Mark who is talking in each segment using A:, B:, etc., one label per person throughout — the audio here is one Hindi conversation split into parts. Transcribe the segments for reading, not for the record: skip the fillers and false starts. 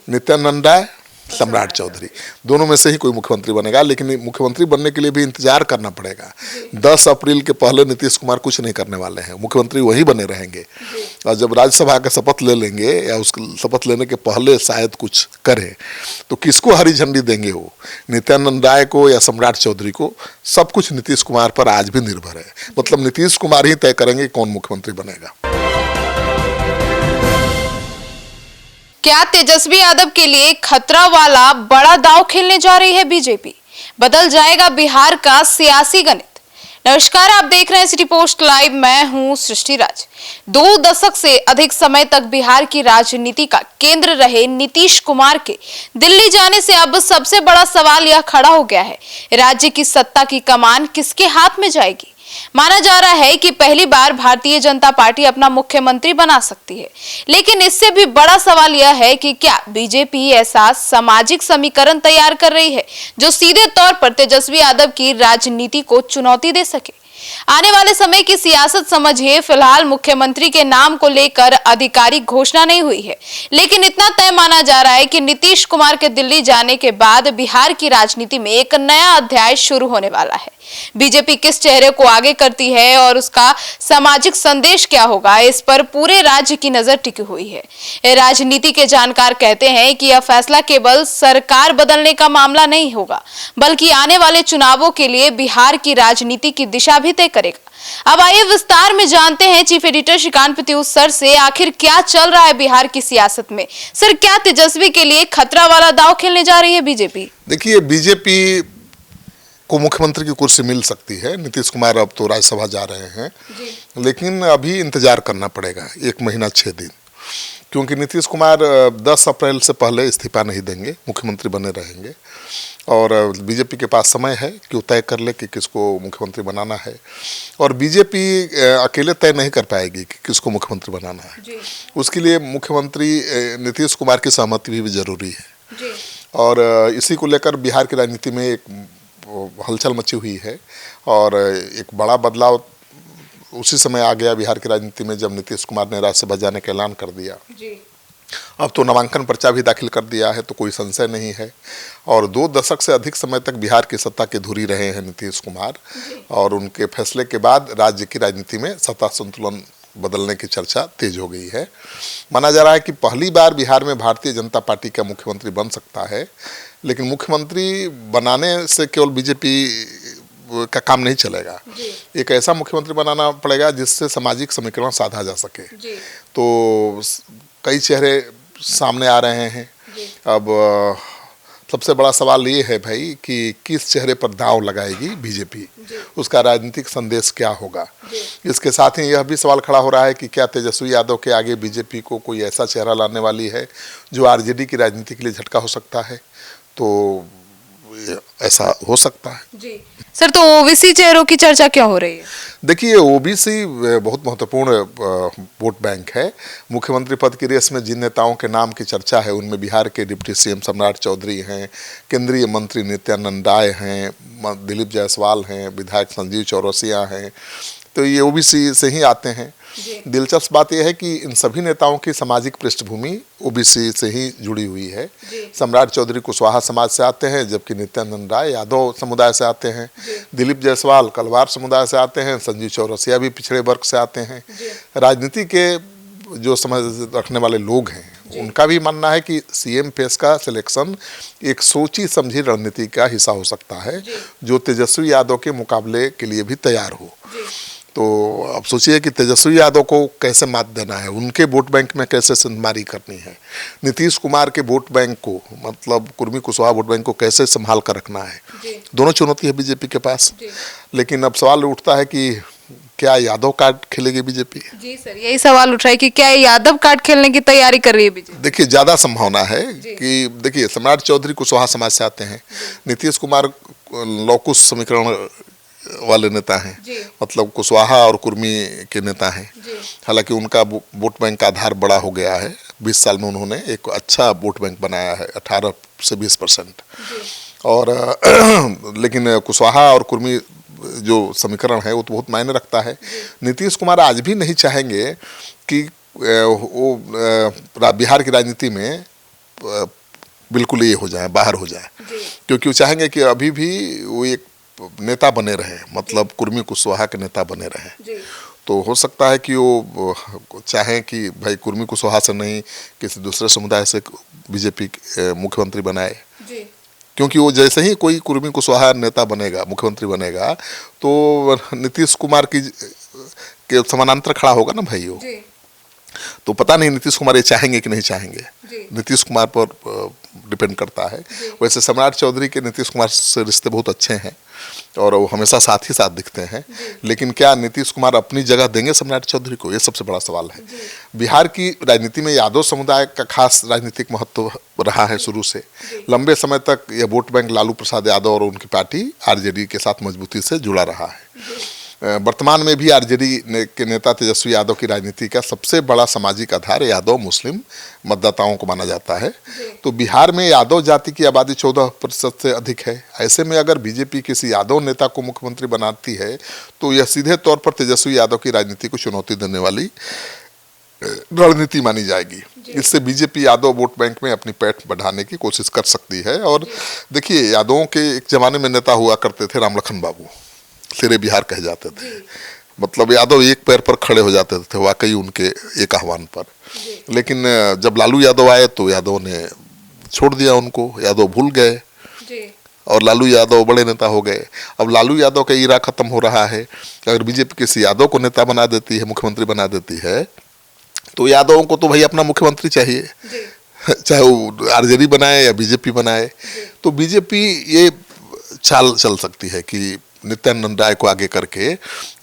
A: नित्यानंद राय, सम्राट चौधरी, दोनों में से ही कोई मुख्यमंत्री बनेगा। लेकिन मुख्यमंत्री बनने के लिए भी इंतजार करना पड़ेगा। 10 अप्रैल के पहले नीतीश कुमार कुछ नहीं करने वाले हैं, मुख्यमंत्री वही बने रहेंगे। और जब राज्यसभा का शपथ ले लेंगे या उस शपथ लेने के पहले शायद कुछ करें, तो किसको हरी झंडी देंगे वो, नित्यानंद राय को या सम्राट चौधरी को? सब कुछ नीतीश कुमार पर आज भी निर्भर है। मतलब नीतीश कुमार ही तय करेंगे कौन मुख्यमंत्री बनेगा।
B: क्या तेजस्वी यादव के लिए खतरा वाला बड़ा दांव खेलने जा रही है बीजेपी? बदल जाएगा बिहार का सियासी गणित। नमस्कार, आप देख रहे हैं सिटी पोस्ट लाइव। मैं हूं सृष्टि राज। 2 दशक से अधिक समय तक बिहार की राजनीति का केंद्र रहे नीतीश कुमार के दिल्ली जाने से अब सबसे बड़ा सवाल यह खड़ा हो गया है, राज्य की सत्ता की कमान किसके हाथ में जाएगी? माना जा रहा है कि पहली बार भारतीय जनता पार्टी अपना मुख्यमंत्री बना सकती है, लेकिन इससे भी बड़ा सवाल यह है कि क्या बीजेपी ऐसा सामाजिक समीकरण तैयार कर रही है जो सीधे तौर पर तेजस्वी यादव की राजनीति को चुनौती दे सके? आने वाले समय की सियासत समझिए। फिलहाल मुख्यमंत्री के नाम को लेकर आधिकारिक घोषणा नहीं हुई है, लेकिन इतना तय माना जा रहा है कि नीतीश कुमार के दिल्ली जाने के बाद बिहार की राजनीति में एक नया अध्याय शुरू होने वाला है। बीजेपी किस चेहरे को आगे करती है और उसका सामाजिक संदेश क्या होगा, इस पर पूरे राज्य की नजर टिकी हुई है। राजनीति के जानकार कहते हैं कि यह फैसला केवल सरकार बदलने का मामला नहीं होगा, बल्कि आने वाले चुनावों के लिए बिहार की राजनीति की दिशा भी तय करेगा। अब आइए विस्तार में जानते हैं chief editor Shrikant Pratyush sir से, आखिर क्या चल रहा है बिहार की सियासत में। सर, क्या तेजस्वी के लिए खतरा वाला दांव खेलने जा रही है बीजेपी?
A: देखिए, बीजेपी को मुख्यमंत्री की कुर्सी मिल सकती है। नीतीश कुमार अब तो राज्यसभा जा रहे हैं, लेकिन अभी इंतजार करना पड़ेगा 1 महीना 6 दिन, क्योंकि नीतीश कुमार 10 अप्रैल से पहले इस्तीफा नहीं देंगे, मुख्यमंत्री बने रहेंगे। और बीजेपी के पास समय है कि वो तय कर ले कि किसको मुख्यमंत्री बनाना है। और बीजेपी अकेले तय नहीं कर पाएगी कि किसको मुख्यमंत्री बनाना है। उसके लिए मुख्यमंत्री नीतीश कुमार की सहमति भी जरूरी है। और इसी को लेकर बिहार की राजनीति में एक हलचल मची हुई है और एक बड़ा बदलाव उसी समय आ गया बिहार की राजनीति में जब नीतीश कुमार ने राज्यसभा जाने का ऐलान कर दिया। अब तो नामांकन पर्चा भी दाखिल कर दिया है, तो कोई संशय नहीं है। और 2 दशक से अधिक समय तक बिहार की सत्ता के धुरी रहे हैं नीतीश कुमार, और उनके फैसले के बाद राज्य की राजनीति में सत्ता संतुलन बदलने की चर्चा तेज हो गई है। माना जा रहा है कि पहली बार बिहार में भारतीय जनता पार्टी का मुख्यमंत्री बन सकता है, लेकिन मुख्यमंत्री बनाने से केवल बीजेपी का काम नहीं चलेगा। एक ऐसा मुख्यमंत्री बनाना पड़ेगा जिससे सामाजिक समीकरण साधा जा सके। तो कई चेहरे सामने आ रहे हैं। अब सबसे बड़ा सवाल ये है भाई कि किस चेहरे पर दांव लगाएगी बीजेपी, उसका राजनीतिक संदेश क्या होगा। इसके साथ ही यह भी सवाल खड़ा हो रहा है कि क्या तेजस्वी यादव के आगे बीजेपी को कोई ऐसा चेहरा लाने वाली है जो आरजेडी की राजनीति के लिए झटका हो सकता है। तो ऐसा हो सकता है।
B: जी सर, तो ओबीसी चेहरों की चर्चा क्यों हो रही है?
A: देखिए, ओबीसी बहुत महत्वपूर्ण वोट बैंक है। मुख्यमंत्री पद की रेस में जिन नेताओं के नाम की चर्चा है उनमें बिहार के डिप्टी सीएम सम्राट चौधरी हैं, केंद्रीय मंत्री नित्यानंद राय हैं, दिलीप जायसवाल हैं, विधायक संजीव चौरसिया हैं। तो ये ओबीसी से ही आते हैं। दिलचस्प बात यह है कि इन सभी नेताओं की सामाजिक पृष्ठभूमि ओबीसी से ही जुड़ी हुई है। सम्राट चौधरी कुशवाहा समाज से आते हैं, जबकि नित्यानंद राय यादव समुदाय से आते हैं। दिलीप जायसवाल कलवार समुदाय से आते हैं। संजीव चौरसिया भी पिछड़े वर्ग से आते हैं। राजनीति के जो समझ रखने वाले लोग हैं उनका भी मानना है कि सीएम पेस का सिलेक्शन एक सोची समझी रणनीति का हिस्सा हो सकता है, जो तेजस्वी यादव के मुकाबले के लिए भी तैयार हो। तो अब सोचिए कि तेजस्वी यादव को कैसे मात देना है, उनके वोट बैंक में कैसे सिंधमारी करनी है, नीतीश कुमार के वोट बैंक को, मतलब कुर्मी कुशवाहा वोट बैंक को कैसे संभाल कर रखना है। दोनों चुनौती है बीजेपी के पास। लेकिन अब सवाल उठता है कि क्या यादव कार्ड खेलेगी बीजेपी? जी
B: सर, यही सवाल उठ रहा है कि क्या यादव कार्ड खेलने की तैयारी कर रही है बीजेपी?
A: देखिए, ज्यादा संभावना है कि देखिए, सम्राट चौधरी कुशवाहा समाज से आते हैं। नीतीश कुमार लौकुश समीकरण वाले नेता हैं, मतलब कुशवाहा और कुर्मी के नेता हैं। हालांकि उनका वोट बैंक का आधार बड़ा हो गया है। 20 साल में उन्होंने एक अच्छा वोट बैंक बनाया है, 18 से 20%। और लेकिन कुशवाहा और कुर्मी जो समीकरण है वो तो बहुत मायने रखता है। नीतीश कुमार आज भी नहीं चाहेंगे कि वो बिहार की राजनीति में बिल्कुल ये हो जाए, बाहर हो जाए, क्योंकि वो चाहेंगे कि अभी भी वो एक नेता बने रहे, मतलब कुर्मी कुशवाहा के नेता बने रहे। तो हो सकता है कि वो चाहें कि भाई कुर्मी कुशवाहा से नहीं किसी दूसरे समुदाय से बीजेपी मुख्यमंत्री बनाए, क्योंकि वो जैसे ही कोई कुर्मी कुशवाहा नेता बनेगा, मुख्यमंत्री बनेगा, तो नीतीश कुमार की के समानांतर खड़ा होगा ना भाई वो। तो पता नहीं नीतीश कुमार ये चाहेंगे कि नहीं चाहेंगे, नीतीश कुमार पर डिपेंड करता है। वैसे सम्राट चौधरी के नीतीश कुमार से रिश्ते बहुत अच्छे हैं और वो हमेशा साथ ही साथ दिखते हैं, लेकिन क्या नीतीश कुमार अपनी जगह देंगे सम्राट चौधरी को, ये सबसे बड़ा सवाल है। बिहार की राजनीति में यादव समुदाय का खास राजनीतिक महत्व रहा है शुरू से। लंबे समय तक यह वोट बैंक लालू प्रसाद यादव और उनकी पार्टी आरजेडी के साथ मजबूती से जुड़ा रहा है। वर्तमान में भी आरजेडी के नेता तेजस्वी यादव की राजनीति का सबसे बड़ा सामाजिक आधार यादव मुस्लिम मतदाताओं को माना जाता है। तो बिहार में यादव जाति की आबादी 14% से अधिक है। ऐसे में अगर बीजेपी किसी यादव नेता को मुख्यमंत्री बनाती है तो यह सीधे तौर पर तेजस्वी यादव की राजनीति को चुनौती देने वाली रणनीति मानी जाएगी। इससे बीजेपी यादव वोट बैंक में अपनी पैठ बढ़ाने की कोशिश कर सकती है। और देखिए, यादवों के एक जमाने में नेता हुआ करते थे राम लखन बाबू, शेरे बिहार कहे जाते थे, मतलब यादव एक पैर पर खड़े हो जाते थे वाकई उनके एक आह्वान पर। लेकिन जब लालू यादव आए तो यादव ने छोड़ दिया उनको, यादव भूल गए और लालू यादव बड़े नेता हो गए। अब लालू यादव का ईरा खत्म हो रहा है। अगर बीजेपी किसी यादव को नेता बना देती है, मुख्यमंत्री बना देती है, तो यादवों को तो भाई अपना मुख्यमंत्री चाहिए, चाहे वो आरजेडी बनाए या बीजेपी बनाए। तो बीजेपी ये चाल चल सकती है कि नित्यानंद राय को आगे करके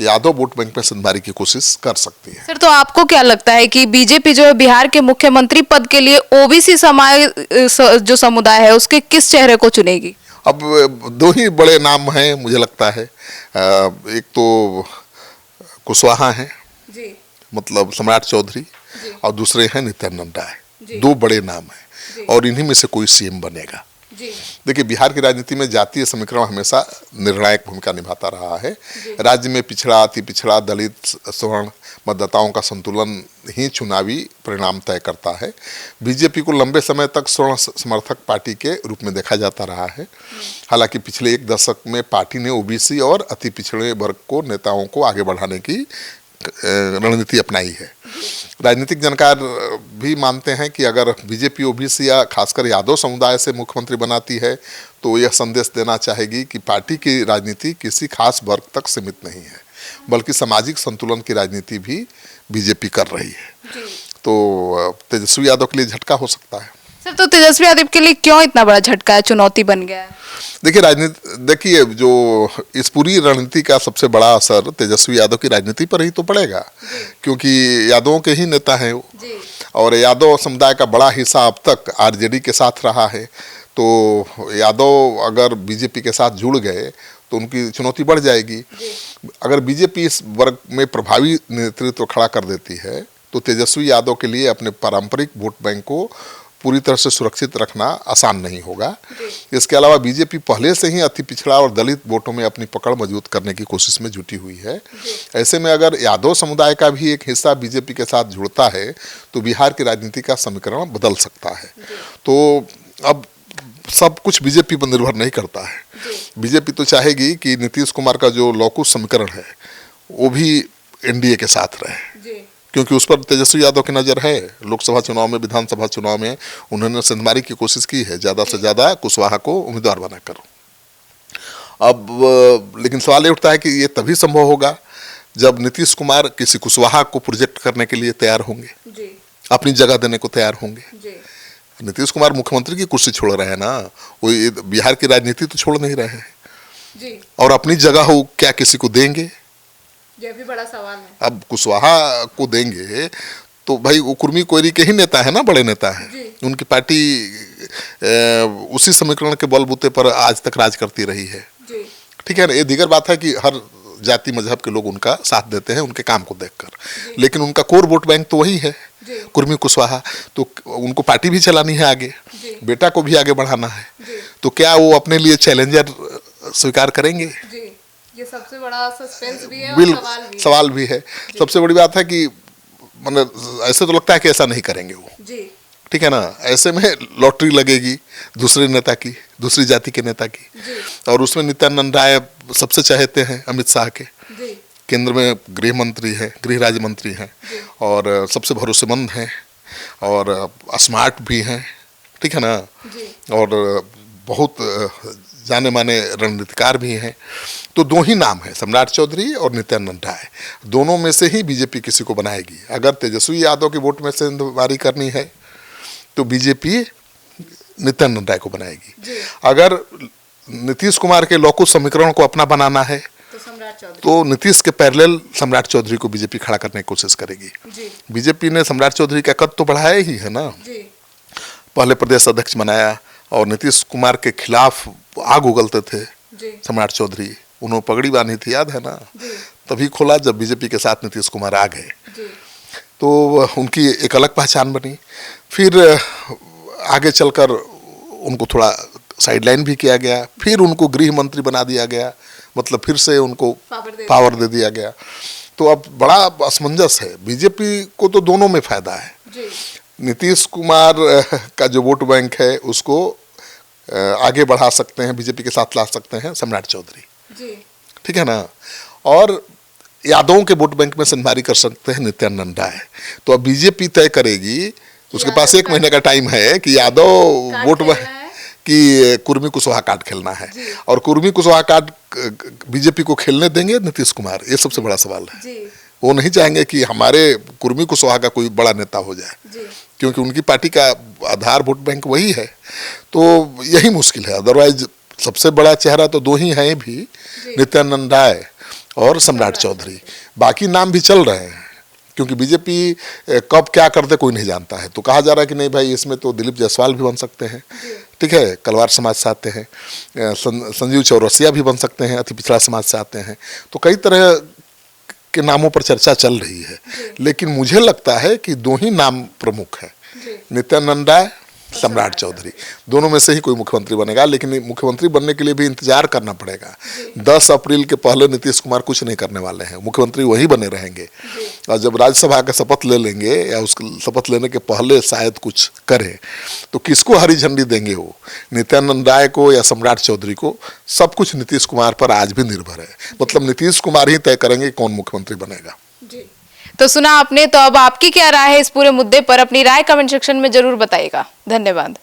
A: यादव वोट बैंक में संभारी की कोशिश कर सकती है।
B: सर, तो आपको क्या लगता है कि बीजेपी जो है बिहार के मुख्यमंत्री पद के लिए ओबीसी समाज जो समुदाय है उसके किस चेहरे को चुनेगी?
A: अब दो ही बड़े नाम हैं मुझे लगता है, एक तो कुशवाहा हैं, मतलब सम्राट चौधरी, और दूसरे हैं नित्यानंद राय। दो बड़े नाम हैं और इन्हीं में से कोई सीएम बनेगा। देखिए, बिहार की राजनीति में जातीय समीकरण हमेशा निर्णायक भूमिका निभाता रहा है। राज्य में पिछड़ा, अति पिछड़ा, दलित, सवर्ण मतदाताओं का संतुलन ही चुनावी परिणाम तय करता है। बीजेपी को लंबे समय तक स्वर्ण समर्थक पार्टी के रूप में देखा जाता रहा है। हालांकि पिछले एक दशक में पार्टी ने ओबीसी और अति पिछड़े वर्ग को नेताओं को आगे बढ़ाने की रणनीति अपनाई है। राजनीतिक जानकार भी मानते हैं कि अगर बीजेपी ओबीसी या खासकर यादव समुदाय से मुख्यमंत्री बनाती है तो यह संदेश देना चाहेगी कि पार्टी की राजनीति किसी खास वर्ग तक सीमित नहीं है, बल्कि सामाजिक संतुलन की राजनीति भी बीजेपी कर रही है। तो तेजस्वी यादव के लिए झटका हो सकता है।
B: सर, तो तेजस्वी यादव के लिए क्यों इतना बड़ा झटका है, चुनौती बन गया है?
A: देखिए जो इस पूरी रणनीति का सबसे बड़ा असर तेजस्वी यादव की राजनीति पर ही तो पड़ेगा, क्योंकि यादवों के ही नेता हैं वो, और यादव समुदाय का बड़ा हिस्सा अब तक आरजेडी के साथ रहा है। तो यादव अगर बीजेपी के साथ जुड़ गए तो उनकी चुनौती बढ़ जाएगी। अगर बीजेपी इस वर्ग में प्रभावी नेतृत्व खड़ा कर देती है तो तेजस्वी यादव के लिए अपने पारंपरिक वोट बैंक को पूरी तरह से सुरक्षित रखना आसान नहीं होगा। इसके अलावा बीजेपी पहले से ही अति पिछड़ा और दलित वोटों में अपनी पकड़ मजबूत करने की कोशिश में जुटी हुई है। ऐसे में अगर यादव समुदाय का भी एक हिस्सा बीजेपी के साथ जुड़ता है तो बिहार की राजनीति का समीकरण बदल सकता है। तो अब सब कुछ बीजेपी पर निर्भर नहीं करता है। बीजेपी तो चाहेगी कि नीतीश कुमार का जो लौकुश समीकरण है वो भी एनडीए के साथ रहे, क्योंकि उस पर तेजस्वी यादव की नज़र है। लोकसभा चुनाव में, विधानसभा चुनाव में उन्होंने सेंधमारी की कोशिश की है ज़्यादा से ज़्यादा कुशवाहा को उम्मीदवार बनाकर। अब लेकिन सवाल ये उठता है कि ये तभी संभव होगा जब नीतीश कुमार किसी कुशवाहा को प्रोजेक्ट करने के लिए तैयार होंगे, अपनी जगह देने को तैयार होंगे। नीतीश कुमार मुख्यमंत्री की कुर्सी छोड़ रहे हैं ना, वो बिहार की राजनीति तो छोड़ नहीं रहे हैं, और अपनी जगह हो क्या किसी को देंगे?
B: यह भी बड़ा सवाल है।
A: अब कुशवाहा को देंगे तो भाई वो कुर्मी कोयरी के ही नेता है ना, बड़े नेता है, उनकी पार्टी उसी समीकरण के बलबूते पर आज तक राज करती रही है। ठीक है ना, ये दीगर बात है कि हर जाति मजहब के लोग उनका साथ देते हैं उनके काम को देखकर, लेकिन उनका कोर वोट बैंक तो वही है, कुर्मी कुशवाहा। तो उनको पार्टी भी चलानी है आगे, बेटा को भी आगे बढ़ाना है, तो क्या वो अपने लिए चैलेंजर स्वीकार करेंगे?
B: ये सबसे बड़ा सस्पेंस भी है
A: और सवाल भी है। सबसे बड़ी बात है कि मतलब ऐसे तो लगता है कि ऐसा नहीं करेंगे वो। ठीक है ना। ऐसे में लॉटरी लगेगी दूसरे नेता की, दूसरी जाति के नेता की, और उसमें नित्यानंद राय सबसे चाहते हैं अमित शाह के, केंद्र में गृह मंत्री है, गृह राज्य मंत्री हैं, और सबसे भरोसेमंद हैं और स्मार्ट भी हैं, ठीक है ना, और बहुत जाने माने रणनीतिकार भी हैं। तो दो ही नाम है, सम्राट चौधरी और नित्यानंद राय। दोनों में से ही बीजेपी किसी को बनाएगी। अगर तेजस्वी यादव के वोट में से इंतजारी करनी है तो बीजेपी नित्यानंद राय को बनाएगी। अगर नीतीश कुमार के लौकुश समीकरण को अपना बनाना है तो नीतीश के पैरेलल सम्राट चौधरी को बीजेपी खड़ा करने की कोशिश करेगी। बीजेपी ने सम्राट चौधरी का कद तो बढ़ाया ही है ना, पहले प्रदेश अध्यक्ष बनाया और नीतीश कुमार के खिलाफ आग उगलते थे सम्राट चौधरी, उन्होंने पगड़ी बांधी थी, याद है ना, तभी खोला जब बीजेपी के साथ नीतीश कुमार आ गए, तो उनकी एक अलग पहचान बनी। फिर आगे चलकर उनको थोड़ा साइडलाइन भी किया गया, फिर उनको गृह मंत्री बना दिया गया, मतलब फिर से उनको पावर दे दिया गया। तो अब बड़ा असमंजस है। बीजेपी को तो दोनों में फायदा है। नीतीश कुमार का जो वोट बैंक है उसको आगे बढ़ा सकते हैं, बीजेपी के साथ ला सकते हैं सम्राट चौधरी, ठीक है ना, और यादवों के वोट बैंक में संभारी कर सकते हैं नित्यानंद राय। तो अब बीजेपी तय करेगी, उसके पास 1 महीने का टाइम है कि यादव वोट बैंक कि कुर्मी कुशवाहा कार्ड खेलना है, और कुर्मी कुशवाहा कार्ड बीजेपी को खेलने देंगे नीतीश कुमार, ये सबसे बड़ा सवाल है। वो नहीं चाहेंगे कि हमारे कुर्मी कुशवाहा का कोई बड़ा नेता हो जाए, क्योंकि उनकी पार्टी का आधार वोट बैंक वही है। तो यही मुश्किल है। अदरवाइज सबसे बड़ा चेहरा तो दो ही हैं भी, नित्यानंद राय और सम्राट चौधरी। बाकी नाम भी चल रहे हैं, क्योंकि बीजेपी कब क्या करते कोई नहीं जानता है। तो कहा जा रहा है कि नहीं भाई, इसमें तो दिलीप जायसवाल भी बन सकते हैं, ठीक है, कलवार समाज से आते हैं, संजीव चौरसिया भी बन सकते हैं, अति पिछड़ा समाज से आते हैं। तो कई तरह के नामों पर चर्चा चल रही है, लेकिन मुझे लगता है कि दो ही नाम प्रमुख है, नित्यानंद राय, सम्राट चौधरी। दोनों में से ही कोई मुख्यमंत्री बनेगा, लेकिन मुख्यमंत्री बनने के लिए भी इंतजार करना पड़ेगा। 10 अप्रैल के पहले नीतीश कुमार कुछ नहीं करने वाले हैं, मुख्यमंत्री वही बने रहेंगे। और जब राज्यसभा का शपथ ले लेंगे या उसके शपथ लेने के पहले शायद कुछ करें, तो किसको हरी झंडी देंगे, वो नित्यानंद राय को या सम्राट चौधरी को? सब कुछ नीतीश कुमार पर आज भी निर्भर है। मतलब नीतीश कुमार ही तय करेंगे कौन मुख्यमंत्री बनेगा।
B: तो सुना आपने, तो अब आपकी क्या राय है इस पूरे मुद्दे पर? अपनी राय कमेंट सेक्शन में जरूर बताइएगा। धन्यवाद।